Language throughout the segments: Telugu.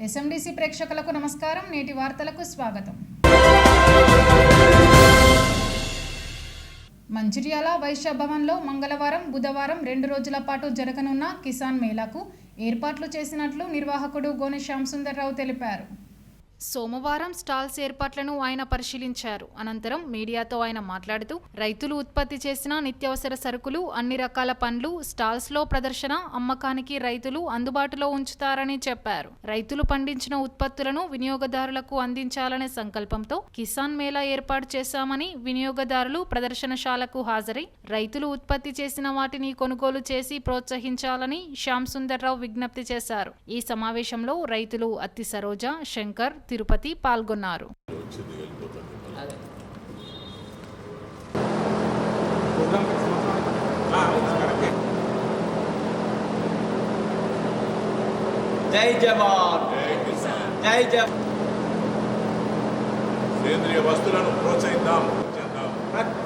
ఎస్ఎండిసి ప్రేక్షకులకు నమస్కారం. నేటి వార్తలకు స్వాగతం. మంచిర్యాల వైశ్య భవన్లో మంగళవారం, బుధవారం 2 రోజుల పాటు జరగనున్న కిసాన్ మేళాకు ఏర్పాట్లు చేసినట్లు నిర్వాహకుడు గోనె శ్యామ్ సుందర్రావు తెలిపారు. సోమవారం స్టాల్స్ ఏర్పాట్లను ఆయన పరిశీలించారు. అనంతరం మీడియాతో ఆయన మాట్లాడుతూ రైతులు ఉత్పత్తి చేసిన నిత్యావసర సరుకులు, అన్ని రకాల పండ్లు స్టాల్స్లో ప్రదర్శన, అమ్మకానికి రైతులు అందుబాటులో ఉంచుతారని చెప్పారు. రైతులు పండించిన ఉత్పత్తులను వినియోగదారులకు అందించాలనే సంకల్పంతో కిసాన్ మేళా ఏర్పాటు చేశామని, వినియోగదారులు ప్రదర్శనశాలకు హాజరై రైతులు ఉత్పత్తి చేసిన వాటిని కొనుగోలు చేసి ప్రోత్సహించాలని శ్యామ్ సుందర్రావు విజ్ఞప్తి చేశారు. ఈ సమావేశంలో రైతులు అత్తి సరోజ, శంకర్, తిరుపతి పాల్గొన్నారు. జై జవాన్, జై జవాన్. సేంద్రియ వస్తువులను ప్రోత్సహిద్దాం,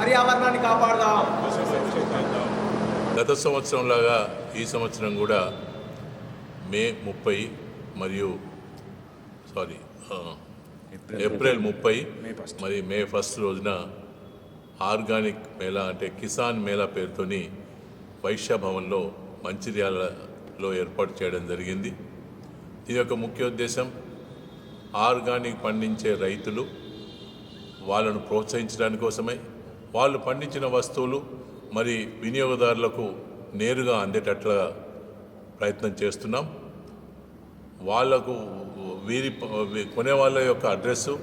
పర్యావరణాన్ని కాపాడదాం. గత సంవత్సరం లాగా ఈ సంవత్సరం కూడా మే 30 మరియు ఏప్రిల్ 30 మరియు మే 1 రోజున ఆర్గానిక్ మేళా అంటే కిసాన్ మేళా పేరుతోని వైశ్య భవన్లో మంచిర్యాలలో ఏర్పాటు చేయడం జరిగింది. ఇది యొక్క ముఖ్య ఉద్దేశం ఆర్గానిక్ పండించే రైతులు వాళ్ళను ప్రోత్సహించడానికి కోసమై వాళ్ళు పండించిన వస్తువులు మరి వినియోగదారులకు నేరుగా అందేటట్లుగా ప్రయత్నం చేస్తున్నాం. వాళ్లకు కొనే వాళ్ళ యొక్క అడ్రస్సు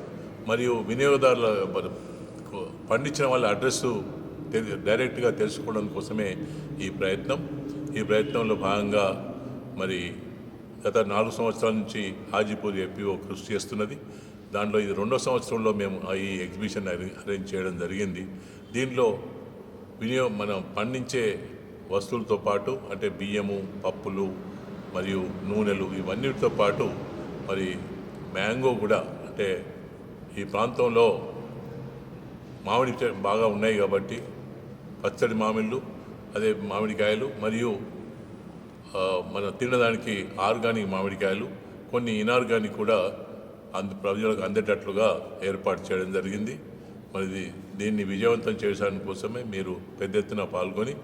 మరియు వినియోగదారుల పండించిన వాళ్ళ అడ్రస్సు డైరెక్ట్గా తెలుసుకోవడం కోసమే ఈ ప్రయత్నంలో భాగంగా మరి గత 4 సంవత్సరాల నుంచి హాజీపూర్ ఎపిఓ కృషి చేస్తున్నది. దాంట్లో ఇది 2వ సంవత్సరంలో మేము ఈ ఎగ్జిబిషన్ అరేంజ్ చేయడం జరిగింది. దీనిలో మనం పండించే వస్తువులతో పాటు అంటే బియ్యము, పప్పులు మరియు నూనెలు ఇవన్నిటితో పాటు మరి మ్యాంగో కూడా, అంటే ఈ ప్రాంతంలో మామిడి బాగా ఉన్నాయి కాబట్టి పచ్చడి మామిళ్ళు, అదే మామిడికాయలు మరియు మనం తినడానికి ఆర్గానిక్ మామిడికాయలు, కొన్ని ఇనార్గానిక్ కూడా ప్రజలకు అందేటట్లుగా ఏర్పాటు చేయడం జరిగింది. మరి దీన్ని విజయవంతం చేయడానికి కోసమే మీరు పెద్ద ఎత్తున పాల్గొని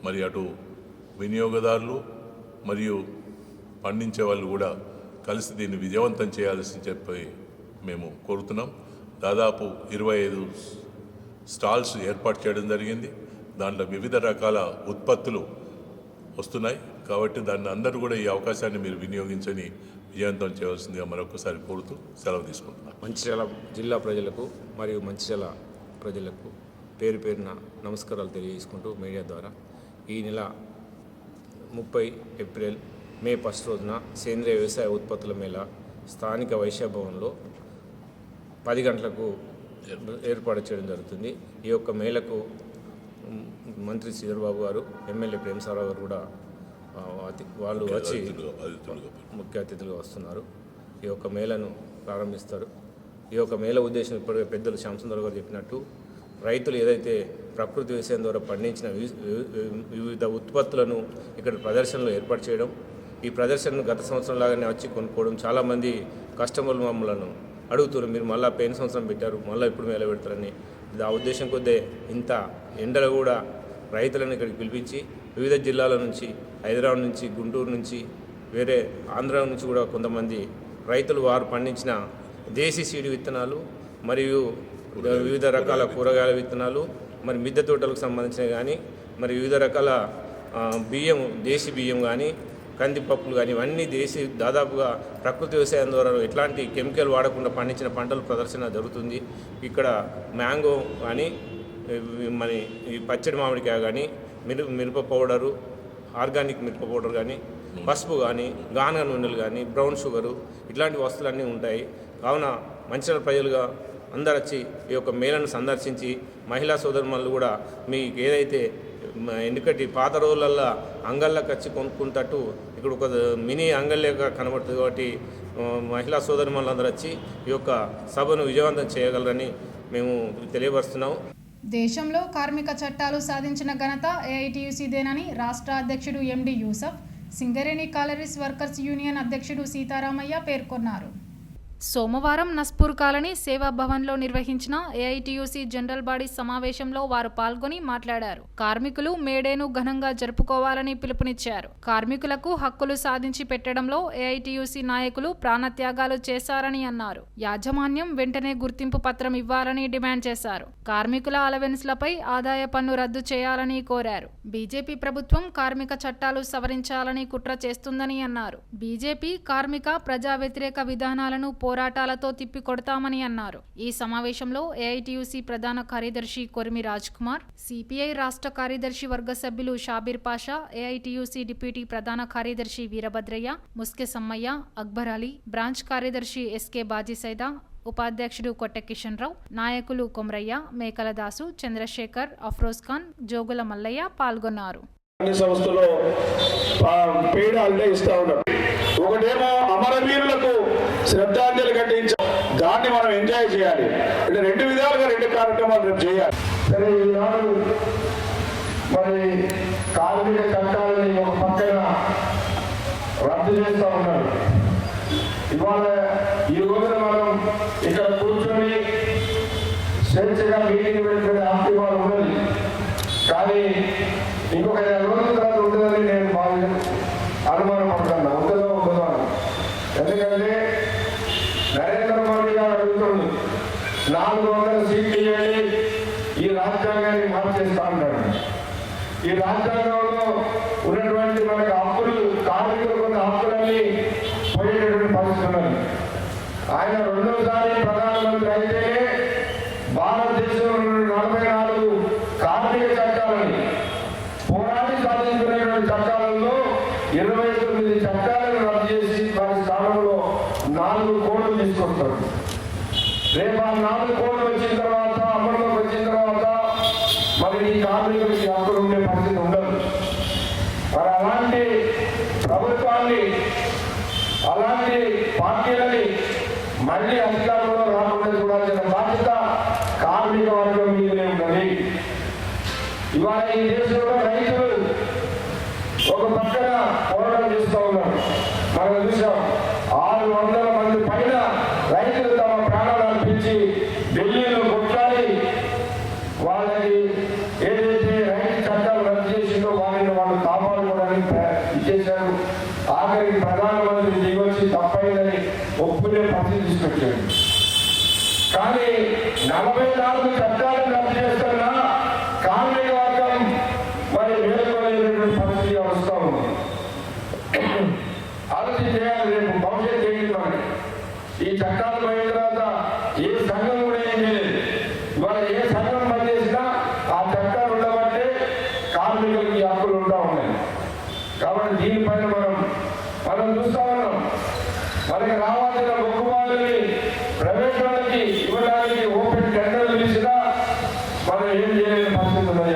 మరి అటు వినియోగదారులు మరియు పండించే వాళ్ళు కూడా కలిసి దీన్ని విజయవంతం చేయాల్సి చెప్పి మేము కోరుతున్నాం. దాదాపు 25 స్టాల్స్ ఏర్పాటు చేయడం జరిగింది. దాంట్లో వివిధ రకాల ఉత్పత్తులు వస్తున్నాయి కాబట్టి దాన్ని అందరూ కూడా ఈ అవకాశాన్ని మీరు వినియోగించని విజయవంతం చేయవలసిందిగా మరొకసారి కోరుతూ సెలవు తీసుకుంటున్నాం. మంచిర్యాల జిల్లా ప్రజలకు మరియు మంచిర్యాల ప్రజలకు పేరు పేరున నమస్కారాలు తెలియజేసుకుంటూ మీడియా ద్వారా ఈ నెల 30 ఏప్రిల్ మే 1 రోజున సేంద్రియ వ్యవసాయ ఉత్పత్తుల మేళా స్థానిక వైశ్య భవన్లో 10 గంటలకు ఏర్పాటు చేయడం జరుగుతుంది. ఈ యొక్క మేళకు మంత్రి శ్రీధర్బాబు గారు, ఎమ్మెల్యే ప్రేమసారావు గారు కూడా వాళ్ళు వచ్చి ముఖ్య అతిథులుగా వస్తున్నారు. ఈ యొక్క మేళను ప్రారంభిస్తారు. ఈ యొక్క మేళ ఉద్దేశం ఇప్పటికే పెద్దలు శ్యామ్ సుందర్ గారు చెప్పినట్టు రైతులు ఏదైతే ప్రకృతి వ్యవసాయం ద్వారా పండించిన వివిధ ఉత్పత్తులను ఇక్కడ ప్రదర్శనలో ఏర్పాటు చేయడం, ఈ ప్రదర్శనను గత సంవత్సరం లాగానే వచ్చి కొనుక్కోవడం. చాలామంది కస్టమర్లు మమ్మల్ని అడుగుతున్నారు, మీరు మళ్ళీ పోయిన సంవత్సరం పెట్టారు, మళ్ళీ ఇప్పుడు మేళ పెడతారని. ఆ ఉద్దేశం కొద్దే ఇంత ఎండలు కూడా రైతులను ఇక్కడికి పిలిపించి వివిధ జిల్లాల నుంచి, హైదరాబాద్ నుంచి, గుంటూరు నుంచి, వేరే ఆంధ్ర నుంచి కూడా కొంతమంది రైతులు వారు పండించిన దేశీ సీడ్ విత్తనాలు మరియు వివిధ రకాల కూరగాయల విత్తనాలు, మరి మిద్దె తోటలకు సంబంధించినవి కానీ, మరి వివిధ రకాల బియ్యం, దేశీ బియ్యం కానీ, కందిపప్పులు కానీ, ఇవన్నీ దాదాపుగా ప్రకృతి వ్యవసాయం ద్వారా ఎట్లాంటి కెమికల్ వాడకుండా పండించిన పంటల ప్రదర్శన జరుగుతుంది. ఇక్కడ మ్యాంగో కానీ, మన ఈ పచ్చడి మామిడికాయ కానీ, మిరప పౌడరు, ఆర్గానిక్ మిరప పౌడర్ కానీ, పసుపు కానీ, గానుగ నూనెలు కానీ, బ్రౌన్ షుగరు, ఇట్లాంటి వస్తువులన్నీ ఉంటాయి. కావున మంచిర్యాల ప్రజలుగా అందరు వచ్చి ఈ యొక్క మేళను సందర్శించి మహిళా సోదరుమణులు కూడా మీకు ఏదైతే ఎందుకంటే పాత రోజులల్లో అంగళ్ళకి వచ్చి కొనుక్కుంటట్టు ఇక్కడ ఒక మినీ అంగళ్ళగా కనబడుతుంది. కాబట్టి మహిళా సోదరుమణులు అందరూ వచ్చి ఈ యొక్క సభను విజయవంతం చేయగలరని మేము తెలియపరుస్తున్నాం. దేశంలో కార్మిక చట్టాలు సాధించిన ఘనత ఏఐటీయూసీదేనని రాష్ట్ర అధ్యక్షుడు MD Yusuf Singareni collieries workers union అధ్యక్షుడు సీతారామయ్య పేర్కొన్నారు. సోమవారం నస్పూర్ కాలనీ సేవా భవన్లో నిర్వహించిన ఏఐటీయూసీ జనరల్ బాడీ సమావేశంలో వారు పాల్గొని మాట్లాడారు. కార్మికులు మేడేను ఘనంగా జరుపుకోవాలని పిలుపునిచ్చారు. కార్మికులకు హక్కులు సాధించి పెట్టడంలో ఏఐటీయూసీ నాయకులు ప్రాణత్యాగాలు చేశారని అన్నారు. యాజమాన్యం వెంటనే గుర్తింపు పత్రం ఇవ్వాలని డిమాండ్ చేశారు. కార్మికుల అలవెన్స్లపై ఆదాయ పన్ను రద్దు చేయాలని కోరారు. బీజేపీ ప్రభుత్వం కార్మిక చట్టాలు సవరించాలని కుట్ర చేస్తుందని అన్నారు. బీజేపీ కార్మిక ప్రజా వ్యతిరేక విధానాలను పోరాటాలతో తిప్పికొడతామని అన్నారు. ఈ సమావేశంలో ఏఐటీయూసీ ప్రధాన కార్యదర్శి కొరిమి రాజ్ కుమార్, సిపిఐ రాష్ట్ర కార్యదర్శి వర్గ సభ్యులు షాబీర్ పాషా, ఏఐటీయూసీ డిప్యూటీ ప్రధాన కార్యదర్శి వీరభద్రయ్య, ముస్కె సమ్మయ్య, అక్బర్ అలీ, బ్రాంచ్ కార్యదర్శి ఎస్కే బాజీ సైదా, ఉపాధ్యక్షుడు కొట్టె కిషన్ రావు, నాయకులు కొమరయ్య, మేకల దాసు, చంద్రశేఖర్, అఫ్రోజ్ ఖాన్, జోగుల మల్లయ్య పాల్గొన్నారు. సంస్థలో పెయిడ్ హాలిడే ఇస్తా ఉన్నారు. ఒకటేమో అమరవీరులకు శ్రద్ధాంజలి ఘటించాలి, దాన్ని మనం ఎంజాయ్ చేయాలి. అంటే రెండు విధాలుగా రెండు కార్యక్రమాలు రేపు చేయాలి. సరే, ఈనాడు మరి కార్మిక చట్టాలని ఒక పక్కన రద్దు చేస్తూ ఉన్నారు. ఇవాళ ఈ రోజున మనం ఇక్కడ కూర్చొని స్వేచ్ఛగా మీటింగ్ పెట్టుకునే ఆప్తిమాలు ఉన్నది. కానీ ఇంకొక 2 రోజుల తర్వాత ఉంటుందని నేను అనుమానం పడుతున్నా. ఉంటుందో ఉండదో అని. ఎందుకంటే నరేంద్ర మోడీ గారు అడుగుతుంది 400 సీట్లు ఇవ్వండి, ఈ రాజ్యాంగాన్ని మార్చేస్తా ఉన్నాడు. ఈ రాజ్యాంగంలో ఉన్నటువంటి మనకి హక్కులు, కార్మికులకు ఉన్న హక్కులన్నీ పోయేటటువంటి పరిస్థితి ఉన్నది. ఆయన 2వ ప్రధానమంత్రి అయితేనే భారతదేశంలో 44 కార్మిక చట్టాలని పోరాడి సాధించుకునేటువంటి చట్టాలలో 29 చట్టాలను రద్దు చేసి వారి స్థానంలో 4 కోడ్లు తీసుకొస్తారు. రేపు ఆ 4 కోడ్లు వచ్చిన తర్వాత, అమలులోకి వచ్చిన తర్వాత మరి ఈ కార్మికులకి హక్కులు ఉండే పరిస్థితి ఉండదు. మరి అలాంటి ప్రభుత్వాన్ని, అలాంటి పార్టీలని మళ్ళీ అధికారంలో రాకుండా చూడాల్సిన బాధ్యత కార్మిక వర్గం మీదనే ఉన్నది. ఇవాళ ఈ దేశంలో రైతులు ఒక పక్కన పోరాటం చేస్తూ ఉన్నారు. మనం చూసాం 600 మంది పైన రైతులు తమ ప్రాణాలు అర్పించి ఢిల్లీలో కొట్లాడి వాళ్ళకి ఏదైతే రైతు చట్టాలు రద్దు చేసిందో వారిని వాళ్ళు కాపాడుకోవడానికి ఇచ్చేశారు. ఆఖరికి ప్రధానమంత్రి దిగొచ్చి తప్పైందని ఒప్పుకునే పరిస్థితి తీసుకొచ్చాడు. కానీ 44 చట్టాలను రద్దు చేస్తున్నా కార్మిక వర్గం మరి మేల్కొనేటువంటి పరిస్థితి వస్తూ ఉంది. ఆలోచన చేయాలి. రేపు భవిష్యత్ ఏంటి మనకి? ఈ చట్టాలు పోయిన తర్వాత ఏ సంఘం కూడా ఏం చేయలేదు. ఇవాళ ఏ సంఘం పనిచేసినా ఆ చట్టాలు ఉండబట్టే కార్మికులకి హక్కులు ఉంటా ఉన్నాయి. కాబట్టి దీనిపైన మనం చూస్తా ఉన్నాం. మనకి రావాల్సిన మొక్కుబాటుని ప్రైవేట్ వాళ్ళకి ఇవ్వడానికి ఓపెన్ టెండర్లు పిలిచినా మనం ఏం చేయలేని పరిస్థితి ఉన్నది.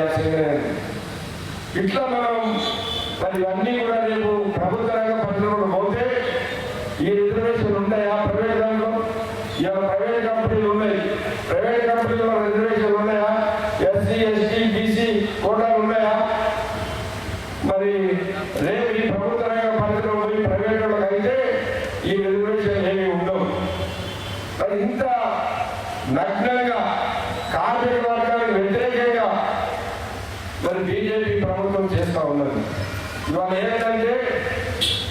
ఇట్లా మనం మరి ఇవన్నీ కూడా రేపు ప్రభుత్వ రంగ పరిశ్రమలు పోతే ఈ రిజర్వేషన్లు ఉన్నాయా? ప్రైవేట్ రంగంలో ఇవాళ ప్రైవేట్ కంపెనీలు ఉన్నాయి. ప్రైవేట్ కంపెనీలో రిజర్వేషన్లు ఉన్నాయా? ఎస్సీ, ఎస్టీ, బీసీ కోటాలు ఉన్నాయా? మరి రేపు ఈ ప్రభుత్వ రంగ పరిశ్రమ పోయి ప్రైవేట్ వాళ్ళకి అయితే ఈ రిజర్వేషన్ ఏమి ఉండవు. మరి ఇంత నగ్నంగా కార్మిక వర్గానికి వ్యతిరేకంగా మరి బీజేపీ ప్రభుత్వం చేస్తూ ఉన్నది. ఇవాళ ఏంటంటే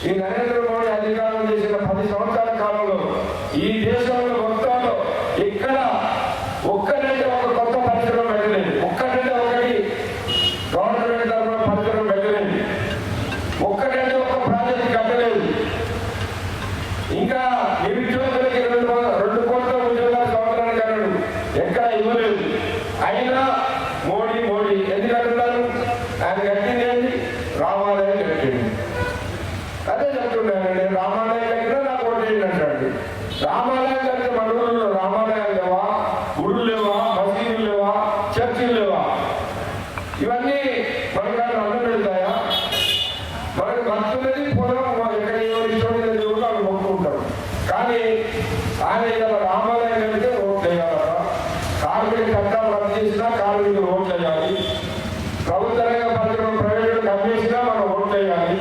ఈ నరేంద్ర మోడీ అధికారం చేసిన 10 సంవత్సరాల కాలంలో ఈ దేశంలో మొత్తంలో ఇక్కడ ఒక్కటంటే ఒక కొత్త పరిశ్రమ పెట్టలేదు. ఒక్కటంటే ఒకటి గవర్నమెంట్ తరఫున పరిశ్రమ పెట్టలేదు. ఒక్కటంటే ఒక ప్రాజెక్ట్ కట్టలేదు. ఇంకా నిరుద్యోగులకి 2 కోట్ల ఉద్యోగాలు సంవత్సరానికి అన్నాడు, ఎక్కడ ఇవ్వలేదు. అయినా మోడీ ఎందుకంటున్నారు? ఆయన కట్టింది ఏంటి? రామాలయం కట్టింది. అదే చెప్తున్నానండి, రామాలయం కట్టినా నాకు ఓటేయండి అంటాడు. రామాలయం కట్టిన మన ఊళ్ళో రామాలయాలు లేవా? గుడులు లేవా? మసీదులు లేవా? చర్చిలు లేవా? ఇవన్నీ మనకు అన్నం పెడతాయా? మనకు భక్తులది పొలం ఎక్కడ ఇష్టం దేవుడు వాళ్ళు మొక్కుకుంటారు. కానీ ఆయన ఇలా రామాలయం కడితే ఓట్లు వేయాలట. కార్మిక చట్టాలు రద్దు చేసినా కార్మికులు ఓట్లు వేయాలి. ప్రభుత్వ రంగ పరిశ్రమ ప్రైవేట్ కమ్మేసినా మనం ఓట్లు వేయాలి.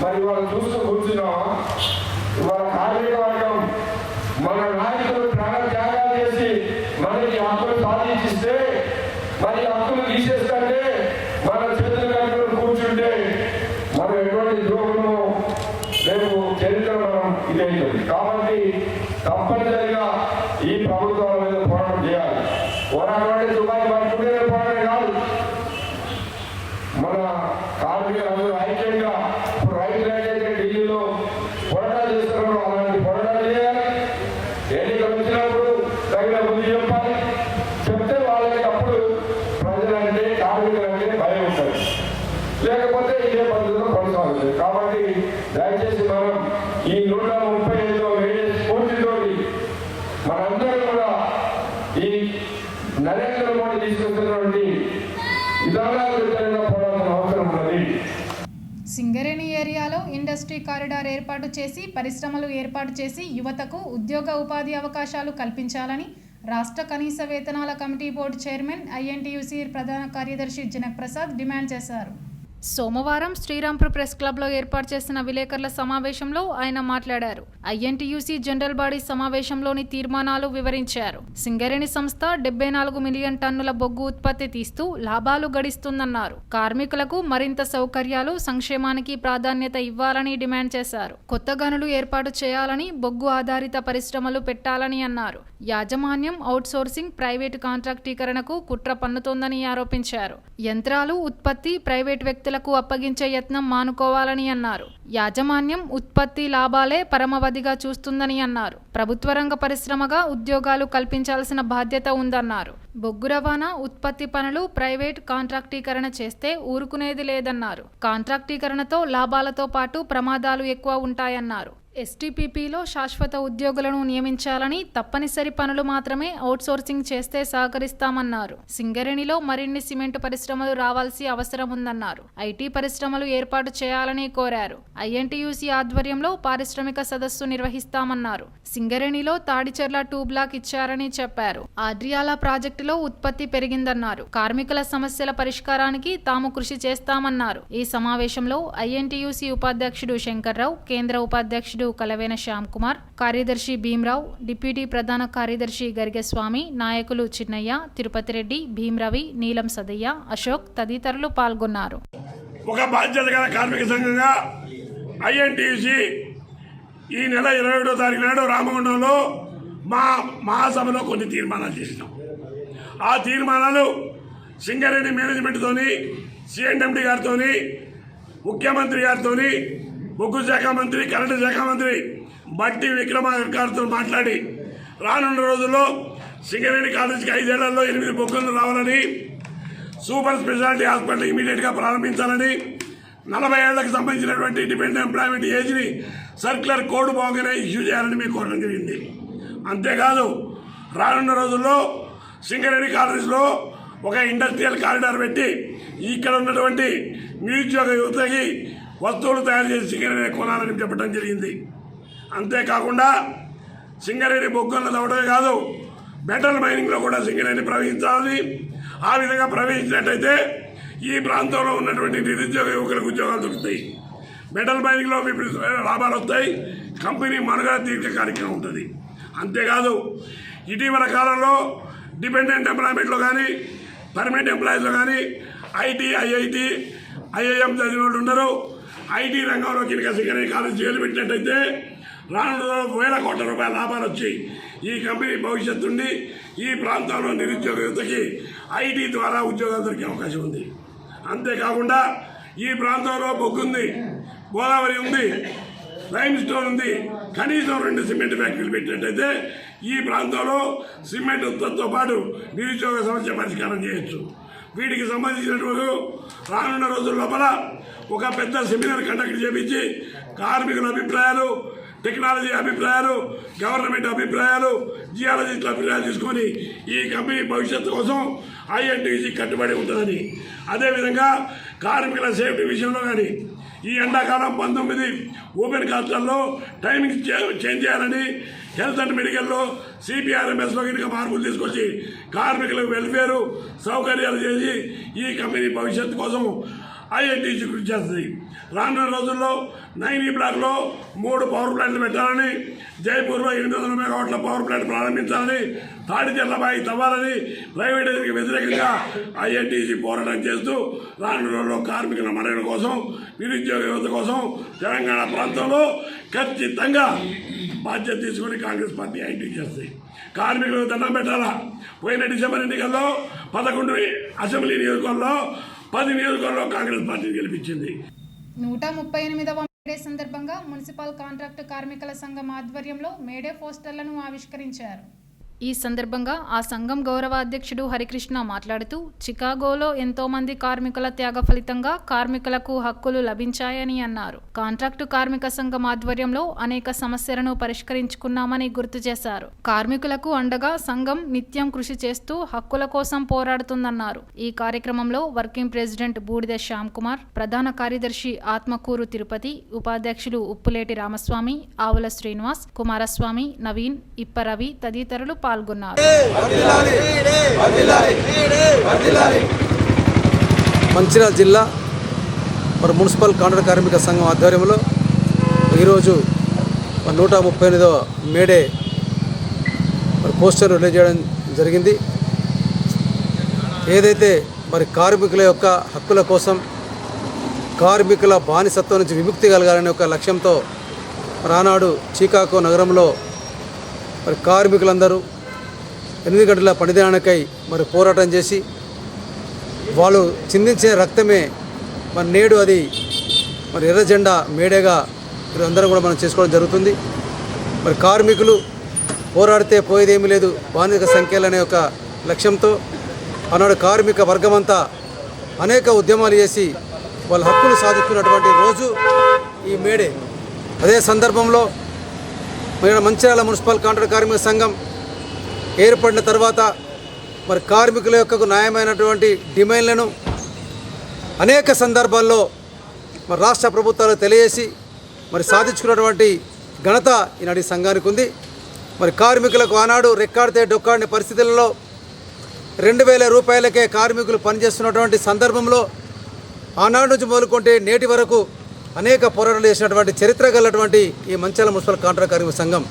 మరి వాళ్ళు చూస్తూ కూర్చున్నామా? ఇవాళ కార్మిక వర్గం మన నాయకులు ప్రాణ త్యాగాలు చేసి మనకి హక్కులు సాధించిస్తే మరి హక్కులు తీసేస్తుంటే మన చేతులు కట్టుకుని కూర్చుంటే మనం ఎటువంటి ద్రోహము రేపు చరిత్ర మనం ఇదైతుంది. కాబట్టి తప్పనిసరిగా ఈ ప్రభుత్వాల మీద పోరాటం చేయాలి. పోరాటం అంటే దుబాయ్ పట్టుకుంటే పోరాటం కాదు. మన కార్మికులందరూ ఐక్యంగా ఇప్పుడు రైతులు అయితే ఢిల్లీలో పోరాటాలు చేస్తున్నారో అలాంటి పోరాటాలు చేయాలి. ఎన్నికలు వచ్చినప్పుడు తగిన బుద్ధి చెప్పాలి. చెప్తే వాళ్ళకి అప్పుడు ప్రజలంటే కార్మికులంటే భయం ఉంటుంది. లేకపోతే ఇదే పద్ధతిలో కొనసాగుతుంది. కాబట్టి దయచేసి మనం ఈ 135లో వేరే స్ఫూర్తితోటి మనందరం కూడా ఈ నరేంద్ర మోడీ తీసుకొస్తున్నటువంటి విధానాలకు వ్యతిరేకంగా పోరాడాల్సిన అవసరం ఉన్నది. సింగరేణి ఏరియాలో ఇండస్ట్రీ కారిడార్ ఏర్పాటు చేసి పరిశ్రమలు ఏర్పాటు చేసి యువతకు ఉద్యోగ ఉపాధి అవకాశాలు కల్పించాలని రాష్ట్ర కనీస వేతనాల కమిటీ బోర్డు చైర్మన్ ఐఎన్టీయూసీ ప్రధాన కార్యదర్శి జనక్ ప్రసాద్ డిమాండ్ చేశారు. సోమవారం శ్రీరాంపూర్ ప్రెస్ క్లబ్లో ఏర్పాటు చేసిన విలేకరుల సమావేశంలో ఆయన మాట్లాడారు. ఐఎన్టీయూసీ జనరల్ బాడీ సమావేశంలోని తీర్మానాలు వివరించారు. సింగరేణి సంస్థ 74 మిలియన్ టన్నుల బొగ్గు ఉత్పత్తి తీస్తూ లాభాలు గడిస్తుందన్నారు. కార్మికులకు మరింత సౌకర్యాలు, సంక్షేమానికి ప్రాధాన్యత ఇవ్వాలని డిమాండ్ చేశారు. కొత్త గనులు ఏర్పాటు చేయాలని, బొగ్గు ఆధారిత పరిశ్రమలు పెట్టాలని అన్నారు. యాజమాన్యం అవుట్సోర్సింగ్, ప్రైవేటు కాంట్రాక్టీకరణకు కుట్ర పన్నుతోందని ఆరోపించారు. యంత్రాలు ఉత్పత్తి ప్రైవేట్ వ్యక్తులకు అప్పగించే యత్నం మానుకోవాలని అన్నారు. యాజమాన్యం ఉత్పత్తి లాభాలే పరమవధిగా చూస్తుందని అన్నారు. ప్రభుత్వ రంగ పరిశ్రమగా ఉద్యోగాలు కల్పించాల్సిన బాధ్యత ఉందన్నారు. బొగ్గు రవాణా, ఉత్పత్తి పనులు ప్రైవేట్ కాంట్రాక్టీకరణ చేస్తే ఊరుకునేది లేదన్నారు. కాంట్రాక్టీకరణతో లాభాలతో పాటు ప్రమాదాలు ఎక్కువ ఉంటాయన్నారు. ఎస్టీపీపీలో శాశ్వత ఉద్యోగులను నియమించాలని, తప్పనిసరి పనులు మాత్రమే అవుట్సోర్సింగ్ చేస్తే సహకరిస్తామన్నారు. సింగరేణిలో మరిన్ని సిమెంటు పరిశ్రమలు రావాల్సి అవసరం ఉందన్నారు. ఐటీ పరిశ్రమలు ఏర్పాటు చేయాలని కోరారు. ఐఎన్టీయూసీ ఆధ్వర్యంలో పారిశ్రామిక సదస్సు నిర్వహిస్తామన్నారు. సింగరేణిలో తాడిచెర్ల 2 బ్లాక్ ఇచ్చారని చెప్పారు. ఆడ్రియాల ప్రాజెక్టులో ఉత్పత్తి పెరిగిందన్నారు. కార్మికుల సమస్యల పరిష్కారానికి తాము కృషి చేస్తామన్నారు. ఈ సమావేశంలో ఐఎన్టీయూసీ ఉపాధ్యక్షుడు శంకర్రావు, కేంద్ర ఉపాధ్యక్షుడు కలవేన శ్యామ్ కుమార్, కార్యదర్శి భీమరావు, డిప్యూటీ ప్రధాన కార్యదర్శి గరిగస్వామి, నాయకులు చిన్నయ్య, తిరుపతి రెడ్డి, భీమరవి, నీలం సదయ్య, అశోక్ తదితరులు పాల్గొన్నారు. ఒక బాధ్యత గల కార్మిక సంఘంగా ఐఎన్టీయూసీ ఈ నెల 21వ తారీఖు నాడు రామగుండంలో మా మహాసభలో కొన్ని తీర్మానాలు చేసినాం. ఆ తీర్మానాలు సింగరేణి మేనేజ్మెంట్తోని, సిఎండ్ఎండి గారితోని, ముఖ్యమంత్రి గారితోని, బొగ్గు శాఖ మంత్రి, కరెంటు శాఖ మంత్రి బట్టి విక్రమార్క గారితో మాట్లాడి రానున్న రోజుల్లో సింగరేణి కాలేజీకి 5 ఏళ్లలో 8 బొగ్గులు రావాలని, సూపర్ స్పెషాలిటీ హాస్పిటల్ ఇమీడియట్గా ప్రారంభించాలని, 40 ఏళ్లకు సంబంధించినటువంటి డిపెండెంట్ ఎంప్లాయ్మెంట్ ఏజ్ని సర్క్యులర్ కోడ్ బాగానే ఇష్యూ చేయాలని మేము కోరడం జరిగింది. అంతేకాదు రానున్న రోజుల్లో సింగరేణి కాలేజీలో ఒక ఇండస్ట్రియల్ కారిడార్ పెట్టి ఇక్కడ ఉన్నటువంటి నిరుద్యోగ యువతకి వస్తువులు తయారు చేసి సింగరేణి కొనాలని చెప్పడం జరిగింది. అంతేకాకుండా సింగరేణి బొగ్గులను తవ్వడమే కాదు, మెటల్ మైనింగ్లో కూడా సింగరేణి ప్రవహించాలని, ఆ విధంగా ప్రవహించినట్టయితే ఈ ప్రాంతంలో ఉన్నటువంటి నిరుద్యోగ యువకులకు ఉద్యోగాలు దొరుకుతాయి. మెటల్ మైనింగ్లో లాభాలు వస్తాయి, కంపెనీ మనుగడ తీర్చే కార్యక్రమం ఉంటుంది. అంతేకాదు ఇటీవల కాలంలో డిపెండెంట్ ఎంప్లాయ్మెంట్లో కానీ, పర్మనెంట్ ఎంప్లాయీస్లో కానీ ఐటీ, ఐఐటి, ఐఐఎం చదివిన వాళ్ళు ఉన్నారు. ఐటీ రంగంలో కనుక సింగరేణి కాలేజీ చేపట్టినట్టయితే రానున్న వేల కోట్ల రూపాయల లాభాలు వచ్చి ఈ కంపెనీ భవిష్యత్తు నుండి ఈ ప్రాంతంలో నిరుద్యోగ యువతకి ఐటీ ద్వారా ఉద్యోగాలు దొరికే అవకాశం ఉంది. అంతేకాకుండా ఈ ప్రాంతంలో బొగ్గు ఉంది, గోదావరి ఉంది, లైమ్ స్టోన్ ఉంది. కనీసం 2 సిమెంట్ ఫ్యాక్టరీలు పెట్టినట్టయితే ఈ ప్రాంతంలో సిమెంట్ ఉత్పత్తితో పాటు నిరుద్యోగ సమస్య పరిష్కారం చేయొచ్చు. వీటికి సంబంధించినటువంటి రానున్న రోజుల లోపల ఒక పెద్ద సెమినార్ కండక్ట్ చేపించి కార్మికుల అభిప్రాయాలు, టెక్నాలజీ అభిప్రాయాలు, గవర్నమెంట్ అభిప్రాయాలు, జియాలజిస్టుల అభిప్రాయాలు తీసుకొని ఈ కంపెనీ భవిష్యత్తు కోసం ఐఎన్టీయూసీ కట్టుబడి ఉంటుందని, అదేవిధంగా కార్మికుల సేఫ్టీ విషయంలో కానీ ఈ ఎండాకాలం 19 ఓపెన్ కాస్టల్లో టైమింగ్ చేంజ్ చేయాలని, హెల్త్ అండ్ మెడికల్లో సిపిఆర్ఎంఎస్లో కనుక మార్పులు తీసుకొచ్చి కార్మికులకు వెల్ఫేరు సౌకర్యాలు చేసి ఈ కంపెనీ భవిష్యత్తు కోసం ఐఎన్టీసీ కృషి చేస్తుంది. రానున్న రోజుల్లో 9 బ్లాక్లో 3 పవర్ ప్లాంట్లు పెట్టాలని, జైపూర్లో 800 మెగావాట్ల పవర్ ప్లాంట్ ప్రారంభించాలని, తాడిచెర్లబాయి తవ్వాలని ప్రైవేటైజేషన్కి వ్యతిరేకంగా ఐఎన్టీసీ పోరాటం చేస్తూ రానున్న రోజుల్లో కార్మికుల మరణం కోసం, నిరుద్యోగ యువత కోసం తెలంగాణ ప్రాంతంలో ఖచ్చితంగా బాధ్యత తీసుకొని కాంగ్రెస్ పార్టీ ఐటీ చేస్తుంది. కార్మికులకు దండం పెట్టాలా. పోయిన డిసెంబర్ ఎన్నికల్లో 11 అసెంబ్లీ నియోజకవర్గంలో 10 నియోజకవర్గంలో కాంగ్రెస్ పార్టీని గెలిపించింది. 138వ మేడే సందర్భంగా మున్సిపల్ కాంట్రాక్టు కార్మికుల సంఘం ఆధ్వర్యంలో మేడే పోస్టర్లను ఆవిష్కరించారు. ఈ సందర్భంగా ఆ సంఘం గౌరవ అధ్యక్షుడు హరికృష్ణ మాట్లాడుతూ, చికాగోలో ఎంతో మంది కార్మికుల త్యాగ ఫలితంగా కార్మికులకు హక్కులు లభించాయని అన్నారు. కాంట్రాక్టు కార్మిక సంఘం ఆధ్వర్యంలో అనేక సమస్యలను పరిష్కరించుకున్నామని గుర్తు చేశారు. కార్మికులకు అండగా సంఘం నిత్యం కృషి చేస్తూ హక్కుల కోసం పోరాడుతుందన్నారు. ఈ కార్యక్రమంలో వర్కింగ్ ప్రెసిడెంట్ బూడిద శ్యామ్ కుమార్, ప్రధాన కార్యదర్శి ఆత్మకూరు తిరుపతి, ఉపాధ్యక్షులు ఉప్పులేటి రామస్వామి, ఆవుల శ్రీనివాస్, కుమారస్వామి, నవీన్, ఇప్పరవి తదితరులు పాల్గొన్నారు. మంచిర్యాల జిల్లా మున్సిపల్ కాంట్రాక్ట్ కార్మిక సంఘం ఆధ్వర్యంలో ఈరోజు 138వ మేడే పోస్టర్ రిలీజ్ చేయడం జరిగింది. ఏదైతే కార్మికుల యొక్క హక్కుల కోసం, కార్మికుల బానిసత్వం నుంచి విముక్తి కలగాలనే ఒక లక్ష్యంతో ఆనాడు చికాగో నగరంలో కార్మికులందరూ 8 గంటల పనిదినానికై పోరాటం చేసి వాళ్ళు చిందించే రక్తమే నేడు అది ఎర్ర జెండా మేడేగా అందరం కూడా మనం చేసుకోవడం జరుగుతుంది. కార్మికులు పోరాడితే పోయేదేమీ లేదు, బానిస సంఖ్యలనే ఒక లక్ష్యంతో ఆనాడు కార్మిక వర్గమంతా అనేక ఉద్యమాలు చేసి వాళ్ళ హక్కులు సాధించుకున్నటువంటి రోజు ఈ మేడే. అదే సందర్భంలో మంచిర్యాల మున్సిపల్ కాంట్రాక్ట్ కార్మిక సంఘం ఏర్పడిన తర్వాత కార్మికుల యొక్క న్యాయమైనటువంటి డిమాండ్లను అనేక సందర్భాల్లో రాష్ట్ర ప్రభుత్వాలకు తెలియజేసి సాధించుకున్నటువంటి ఘనత ఈనాటి సంఘానికి ఉంది. కార్మికులకు ఆనాడు రెక్కాడితే డొక్కాడిన పరిస్థితులలో 2000 రూపాయలకే కార్మికులు పనిచేస్తున్నటువంటి సందర్భంలో ఆనాడు నుంచి మొదలుకుంటే నేటి వరకు అనేక పోరాటాలు చేసినటువంటి చరిత్ర గలటువంటి ఈ మంచిర్యాల మున్సిపల్ కాంట్రాక్ట్ కార్మిక సంఘం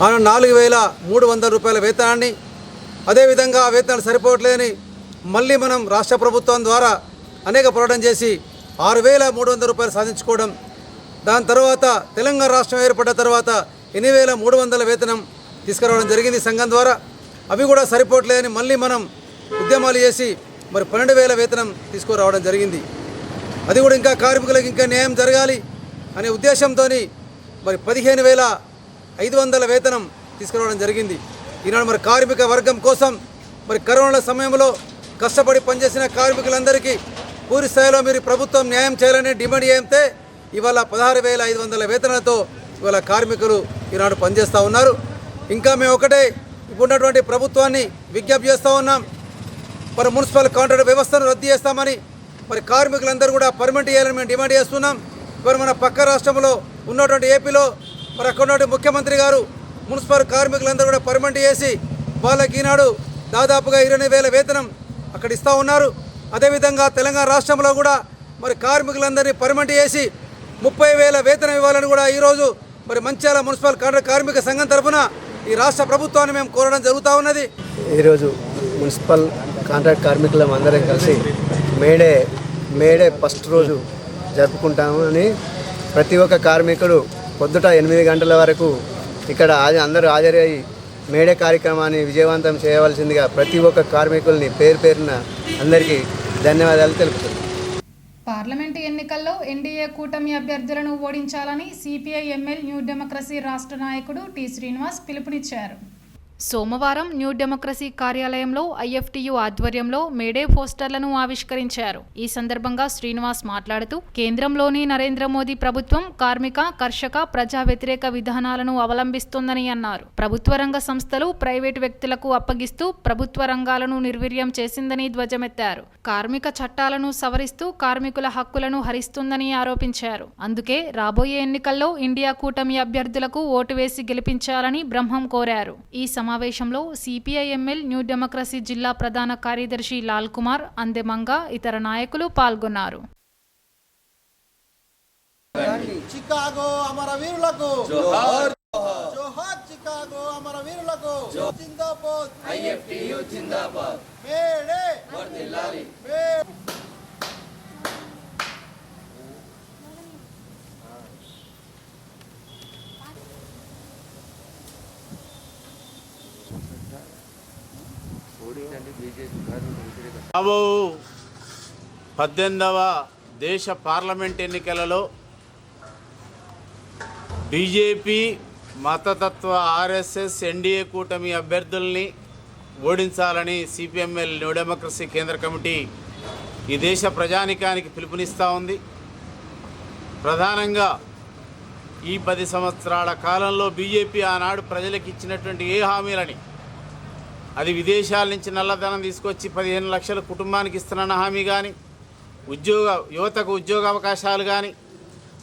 ఆనాడు 4300 రూపాయల వేతనాన్ని, అదేవిధంగా ఆ వేతనాలు సరిపోవట్లేదని మళ్ళీ మనం రాష్ట్ర ప్రభుత్వం ద్వారా అనేక పోరాటం చేసి 6300 రూపాయలు సాధించుకోవడం, దాని తర్వాత తెలంగాణ రాష్ట్రం ఏర్పడ్డ తర్వాత 8300 వేతనం తీసుకురావడం జరిగింది సంఘం ద్వారా. అవి కూడా సరిపోవట్లేదని మళ్ళీ మనం ఉద్యమాలు చేసి 12,000 వేతనం తీసుకురావడం జరిగింది. అది కూడా ఇంకా కార్మికులకు ఇంకా న్యాయం జరగాలి అనే ఉద్దేశంతో 15,500 వేతనం తీసుకురావడం జరిగింది. ఈనాడు కార్మిక వర్గం కోసం కరోనా సమయంలో కష్టపడి పనిచేసిన కార్మికులందరికీ పూర్తి స్థాయిలో మీరు ప్రభుత్వం న్యాయం చేయాలని డిమాండ్ చేస్తే ఇవాళ 16,500 వేతనాలతో ఇవాళ కార్మికులు ఈనాడు పనిచేస్తూ ఉన్నారు. ఇంకా మేము ఒకటే ఇప్పుడున్నటువంటి ప్రభుత్వాన్ని విజ్ఞప్తి చేస్తూ ఉన్నాం. మున్సిపల్ కాంట్రాక్ట్ వ్యవస్థను రద్దు చేస్తామని కార్మికులందరూ కూడా పర్మనెంట్ చేయాలని మేము డిమాండ్ చేస్తున్నాం. మన పక్క రాష్ట్రంలో ఉన్నటువంటి ఏపీలో అక్కడ ఉన్నటువంటి ముఖ్యమంత్రి గారు మున్సిపల్ కార్మికులందరూ కూడా పర్మనెంట్ చేసి వాళ్ళకి ఈనాడు దాదాపుగా 20,000 వేతనం అక్కడ ఇస్తూ ఉన్నారు. అదేవిధంగా తెలంగాణ రాష్ట్రంలో కూడా కార్మికులందరినీ పర్మనెంట్ చేసి 30,000 వేతనం ఇవ్వాలని కూడా ఈరోజు మంచిర్యాల మున్సిపల్ కాంట్రాక్ట్ కార్మిక సంఘం తరఫున ఈ రాష్ట్ర ప్రభుత్వాన్ని మేము కోరడం జరుగుతూ ఉన్నది. ఈరోజు మున్సిపల్ కాంట్రాక్ట్ కార్మికులం అందరం కలిసి మేడే ఫస్ట్ రోజు జరుపుకుంటామని ప్రతి ఒక్క కార్మికుడు పొద్దుట 8 గంటల వరకు ఇక్కడ అందరూ హాజరయ్యి మేడే కార్యక్రమాన్ని విజయవంతం చేయవలసిందిగా ప్రతి ఒక్క కార్మికుల్ని పేరున అందరికీ ధన్యవాదాలు తెలుపుతున్నాను. పార్లమెంటు ఎన్నికల్లో ఎన్డీఏ కూటమి అభ్యర్థులను ఓడించాలని సిపిఐ ఎంఎల్ న్యూ డెమోక్రసీ రాష్ట్ర నాయకుడు టి శ్రీనివాస్ పిలుపునిచ్చారు. సోమవారం న్యూ డెమోక్రసీ కార్యాలయంలో ఐఎఫ్టియు ఆధ్వర్యంలో మేడే పోస్టర్లను ఆవిష్కరించారు. ఈ సందర్భంగా శ్రీనివాస్ మాట్లాడుతూ, కేంద్రంలోని నరేంద్ర మోదీ ప్రభుత్వం కార్మిక, కర్షక, ప్రజా వ్యతిరేక విధానాలను అవలంబిస్తోందని అన్నారు. ప్రభుత్వ రంగ సంస్థలు ప్రైవేటు వ్యక్తులకు అప్పగిస్తూ ప్రభుత్వ రంగాలను నిర్వీర్యం చేసిందని ధ్వజమెత్తారు. కార్మిక చట్టాలను సవరిస్తూ కార్మికుల హక్కులను హరిస్తుందని ఆరోపించారు. అందుకే రాబోయే ఎన్నికల్లో ఇండియా కూటమి అభ్యర్థులకు ఓటు వేసి గెలిపించాలని బ్రహ్మం కోరారు. ఈ సమావేశంలో సమావేశంలో సిపిఐఎంఎల్ న్యూ డెమోక్రసీ జిల్లా ప్రధాన కార్యదర్శి లాల్ కుమార్, అందెమంగ ఇతర నాయకులు పాల్గొన్నారు. చికాగో అమరవీరులకు జోహార్, జోహార్ చికాగో అమరవీరులకు జిందాబాద్, ఐఎఫ్టియు జిందాబాద్, మేడే వర్ధిల్లాలి, రాబో 18వ దేశ పార్లమెంట్ ఎన్నికలలో బీజేపీ మతతత్వ ఆర్ఎస్ఎస్ ఎన్డీఏ కూటమి అభ్యర్థుల్ని ఓడించాలని సిపిఎంఎల్ న్యూ డెమోక్రసీ కేంద్ర కమిటీ ఈ దేశ ప్రజానికానికి పిలుపునిస్తూ ఉంది. ప్రధానంగా ఈ 10 సంవత్సరాల కాలంలో బీజేపీ ఆనాడు ప్రజలకు ఇచ్చినటువంటి ఏ హామీలని, అది విదేశాల నుంచి నల్లధనం తీసుకొచ్చి 15 లక్షల కుటుంబానికి ఇస్తున్న హామీ కానీ, యువతకు ఉద్యోగ అవకాశాలు కానీ,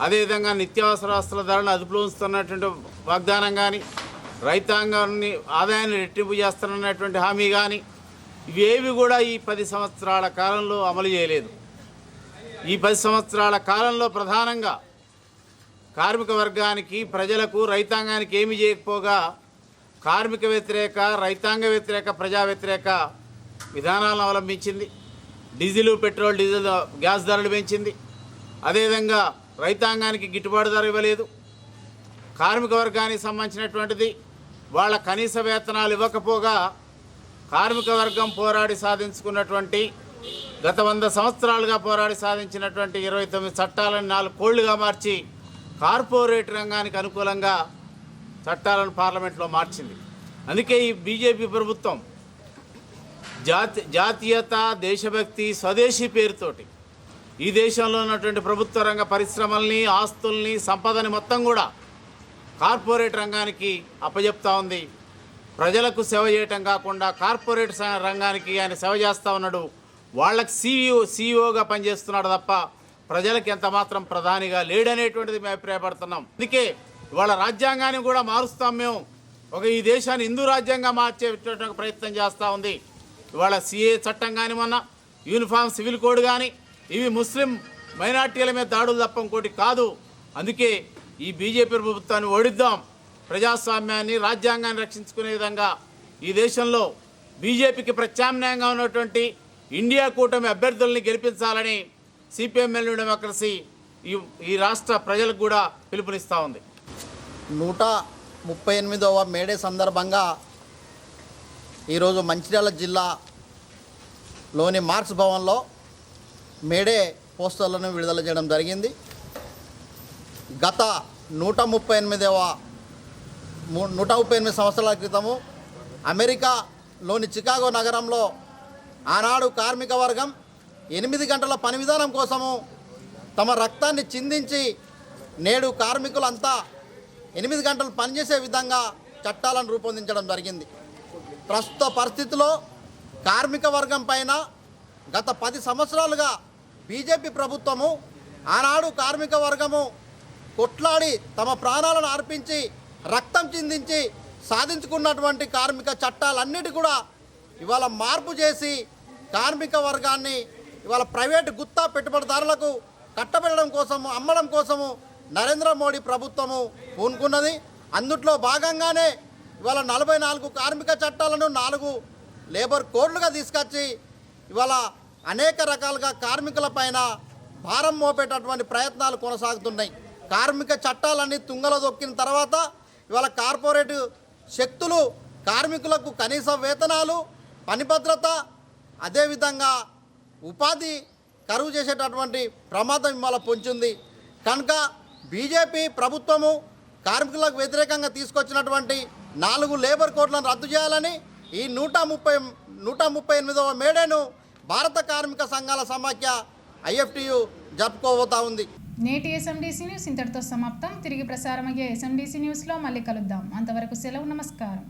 అదేవిధంగా నిత్యావసర వస్తువుల ధరలను అదుపులో ఉంచుతున్నటువంటి వాగ్దానం కానీ, రైతాంగాన్ని ఆదాయాన్ని రెట్టింపు చేస్తున్నటువంటి హామీ కానీ, ఇవేవి కూడా ఈ 10 సంవత్సరాల కాలంలో అమలు చేయలేదు. ఈ 10 సంవత్సరాల కాలంలో ప్రధానంగా కార్మిక వర్గానికి, ప్రజలకు, రైతాంగానికి ఏమి చేయకపోగా కార్మిక వ్యతిరేక, రైతాంగ వ్యతిరేక, ప్రజా వ్యతిరేక విధానాలను అవలంబించింది. డీజిల్ గ్యాస్ ధరలు పెంచింది. అదేవిధంగా రైతాంగానికి గిట్టుబాటు ధర ఇవ్వలేదు. కార్మిక వర్గానికి సంబంధించినటువంటిది వాళ్ళ కనీస వేతనాలు ఇవ్వకపోగా కార్మిక వర్గం పోరాడి సాధించుకున్నటువంటి, గత 100 సంవత్సరాలుగా పోరాడి సాధించినటువంటి 29 చట్టాలను 4 కోళ్లుగా మార్చి కార్పొరేట్ రంగానికి అనుకూలంగా చట్టాలను పార్లమెంట్లో మార్చింది. అందుకే ఈ బీజేపీ ప్రభుత్వం జాతీయత, దేశభక్తి, స్వదేశీ పేరుతోటి ఈ దేశంలో ఉన్నటువంటి ప్రభుత్వ రంగ పరిశ్రమల్ని, ఆస్తుల్ని, సంపదని మొత్తం కూడా కార్పొరేట్ రంగానికి అప్పజెప్తా ఉంది. ప్రజలకు సేవ చేయటం కాకుండా కార్పొరేట్ రంగానికి ఆయన సేవ చేస్తూ ఉన్నాడు. వాళ్ళకి సీఈఓగా పనిచేస్తున్నాడు తప్ప ప్రజలకు ఎంత మాత్రం ప్రధానిగా లేడనేటువంటిది మేము అభిప్రాయపడుతున్నాం. అందుకే ఇవాళ రాజ్యాంగాన్ని కూడా మారుస్తాం. మేము ఈ దేశాన్ని హిందూ రాజ్యాంగంగా మార్చేటువంటి ప్రయత్నం చేస్తూ ఉంది. ఇవాళ సిఏ చట్టం కానీ, మొన్న యూనిఫామ్ సివిల్ కోడ్ కానీ, ఇవి ముస్లిం మైనార్టీల మీద దాడులు తప్ప ఇంకోటి కాదు. అందుకే ఈ బీజేపీ ప్రభుత్వాన్ని ఓడిద్దాం. ప్రజాస్వామ్యాన్ని, రాజ్యాంగాన్ని రక్షించుకునే విధంగా ఈ దేశంలో బీజేపీకి ప్రత్యామ్నాయంగా ఉన్నటువంటి ఇండియా కూటమి అభ్యర్థుల్ని గెలిపించాలని సిపిఎంఎల్ న్యూ డెమోక్రసీ ఈ రాష్ట్ర ప్రజలకు కూడా పిలుపునిస్తూ ఉంది. 138వ మేడే సందర్భంగా ఈరోజు మంచిర్యాల జిల్లాలోని మార్క్స్ భవన్లో మేడే పోస్టర్లను విడుదల చేయడం జరిగింది. గత 138 సంవత్సరాల క్రితము అమెరికాలోని చికాగో నగరంలో ఆనాడు కార్మిక వర్గం 8 గంటల పని విధానం కోసము తమ రక్తాన్ని చిందించి, నేడు కార్మికులంతా 8 గంటలు పనిచేసే విధంగా చట్టాలను రూపొందించడం జరిగింది. ప్రస్తుత పరిస్థితిలో కార్మిక వర్గం పైన గత 10 సంవత్సరాలుగా బీజేపీ ప్రభుత్వము, ఆనాడు కార్మిక వర్గము కొట్లాడి తమ ప్రాణాలను అర్పించి రక్తం చిందించి సాధించుకున్నటువంటి కార్మిక చట్టాలన్నిటి కూడా ఇవాళ మార్పు చేసి కార్మిక వర్గాన్ని ఇవాళ ప్రైవేటు గుత్తా పెట్టుబడిదారులకు కట్టబెట్టడం కోసము, అమ్మడం కోసము నరేంద్ర మోడీ ప్రభుత్వము పూనుకున్నది. అందుట్లో భాగంగానే ఇవాళ 44 కార్మిక చట్టాలను 4 లేబర్ కోడ్లుగా తీసుకొచ్చి ఇవాళ అనేక రకాలుగా కార్మికుల పైన భారం మోపేటటువంటి ప్రయత్నాలు కొనసాగుతున్నాయి. కార్మిక చట్టాలన్నీ తుంగలో దొక్కిన తర్వాత ఇవాళ కార్పొరేట్ శక్తులు కార్మికులకు కనీస వేతనాలు, పని భద్రత, అదేవిధంగా ఉపాధి కరువు చేసేటటువంటి ప్రమాదం ఇవాళ పొంచింది. కనుక బీజేపీ ప్రభుత్వము కార్మికులకు వ్యతిరేకంగా తీసుకొచ్చినటువంటి 4 లేబర్ కోడ్లను రద్దు చేయాలని ఈ 138వ మేడేను భారత కార్మిక సంఘాల సమాఖ్య ఐఎఫ్టియు జరుపుకోబోతా ఉంది. నేటి ఎస్ఎండిసి న్యూస్ ఇంతటితో సమాప్తం. తిరిగి ప్రసారమయ్యే ఎస్ఎండిసి న్యూస్లో మళ్ళీ కలుద్దాం. అంతవరకు సెలవు. నమస్కారం.